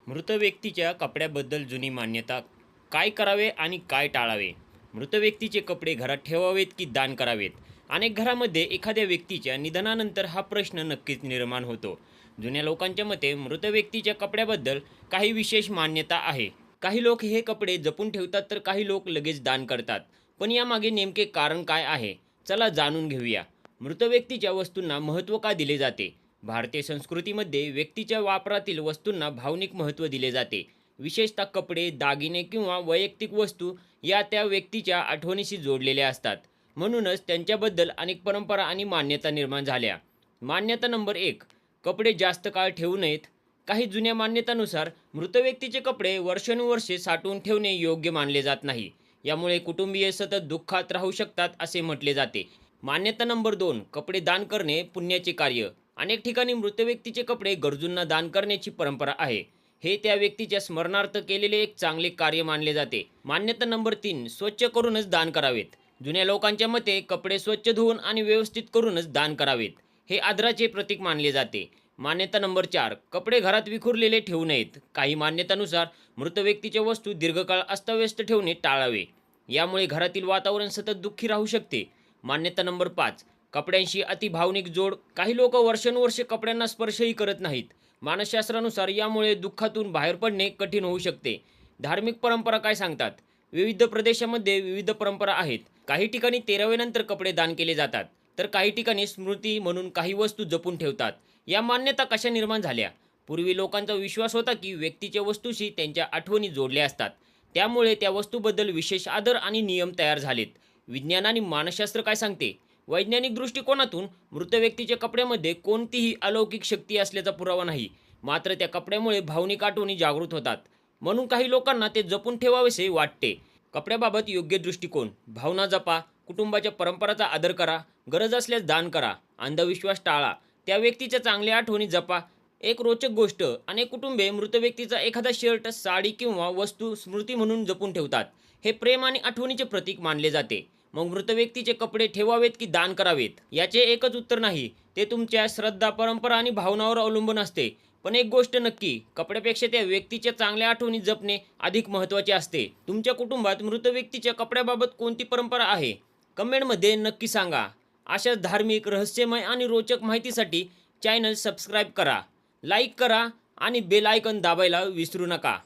मृत व्यक्तीच्या कपड्याबद्दल जुनी मान्यता. काय करावे आणि काय टाळावे? मृत व्यक्तीचे कपडे घरात ठेवावेत की दान करावेत? अनेक घरामध्ये एखाद्या व्यक्तीच्या निधनानंतर हा प्रश्न नक्कीच निर्माण होतो. जुन्या लोकांच्या मते मृत व्यक्तीच्या कपड्याबद्दल काही विशेष मान्यता आहे. काही लोक हे कपडे जपून ठेवतात तर काही लोक लगेच दान करतात. पण यामागे नेमके कारण काय आहे? चला जाणून घेऊया. मृत व्यक्तीच्या वस्तूंना महत्त्व का दिले जाते? भारतीय संस्कृतीमध्ये व्यक्तीच्या वापरातील वस्तूंना भावनिक महत्त्व दिले जाते. विशेषतः कपडे, दागिने किंवा वैयक्तिक वस्तू या त्या व्यक्तीच्या आठवणीशी जोडलेल्या असतात. म्हणूनच त्यांच्याबद्दल अनेक परंपरा आणि मान्यता निर्माण झाल्या. मान्यता नंबर 1. कपडे जास्त काळ ठेवू नयेत. काही जुन्या मान्यतानुसार मृत व्यक्तीचे कपडे वर्षानुवर्षे साठवून ठेवणे योग्य मानले जात नाही. यामुळे कुटुंबीय सतत दुःखात राहू शकतात असे म्हटले जाते. मान्यता नंबर 2. कपडे दान करणे पुण्याचे कार्य. अनेक ठिकाणी मृत व्यक्तीचे कपडे गरजूंना दान करण्याची परंपरा आहे. हे त्या व्यक्तीच्या स्मरणार्थ केलेले एक चांगले कार्य मानले जाते. मान्यता नंबर 3. स्वच्छ करूनच दान करावेत. जुन्या लोकांच्या मते कपडे स्वच्छ धुवून आणि व्यवस्थित करूनच दान करावेत. हे आदराचे प्रतीक मानले जाते. मान्यता नंबर 4. कपडे घरात विखुरलेले ठेवू नयेत. काही मान्यतानुसार मृत व्यक्तीच्या वस्तू दीर्घकाळ अस्ताव्यस्त ठेवणे टाळावे. यामुळे घरातील वातावरण सतत दुःखी राहू शकते. मान्यता नंबर 5. कपड्यांशी अतिभावनिक जोड. काही लोक वर्षानुवर्षे कपड्यांना स्पर्शही करत नाहीत. मानसशास्त्रानुसार यामुळे दुःखातून बाहेर पडणे कठीण होऊ शकते. धार्मिक परंपरा काय सांगतात? विविध प्रदेशामध्ये विविध परंपरा आहेत. काही ठिकाणी 13 नंतर कपडे दान केले जातात, तर काही ठिकाणी स्मृती म्हणून काही वस्तू जपून ठेवतात. या मान्यता कशा निर्माण झाल्या? पूर्वी लोकांचा विश्वास होता की व्यक्तीच्या वस्तूशी त्यांच्या आठवणी जोडल्या असतात. त्यामुळे त्या वस्तूबद्दल विशेष आदर आणि नियम तयार झालेत. विज्ञान आणि मानसशास्त्र काय सांगते? वैज्ञानिक दृष्टिकोनातून मृत व्यक्तीच्या कपड्यामध्ये कोणतीही अलौकिक शक्ती असल्याचा पुरावा नाही. मात्र त्या कपड्यामुळे भावनिक आठवणी जागृत होतात. म्हणून काही लोकांना ते जपून ठेवावेसे वाटते. कपड्याबाबत योग्य दृष्टिकोन. भावना जपा, कुटुंबाच्या परंपरांचा आदर करा, गरज असल्यास दान करा, अंधविश्वास टाळा, त्या व्यक्तीच्या चांगल्या आठवणी जपा. एक रोचक गोष्ट, अनेक कुटुंबे मृत व्यक्तीचा एखादा शर्ट, साडी किंवा वस्तू स्मृती म्हणून जपून ठेवतात. हे प्रेम आणि आठवणीचे प्रतीक मानले जाते. मग मृत व्यक्तीचे कपडे ठेवावेत की दान करावेत? याचे एकच उत्तर नाही. ते तुमच्या श्रद्धा, परंपरा आणि भावनावर अवलंबून असते. पण एक गोष्ट नक्की, कपड्यापेक्षा त्या व्यक्तीच्या चांगल्या आठवणी जपणे अधिक महत्त्वाचे असते. तुमच्या कुटुंबात मृत व्यक्तीच्या कपड्याबाबत कोणती परंपरा आहे? कमेंटमध्ये नक्की सांगा. अशाच धार्मिक, रहस्यमय आणि रोचक माहितीसाठी चॅनल सबस्क्राईब करा, लाईक करा आणि बेल आयकॉन दाबायला विसरू नका.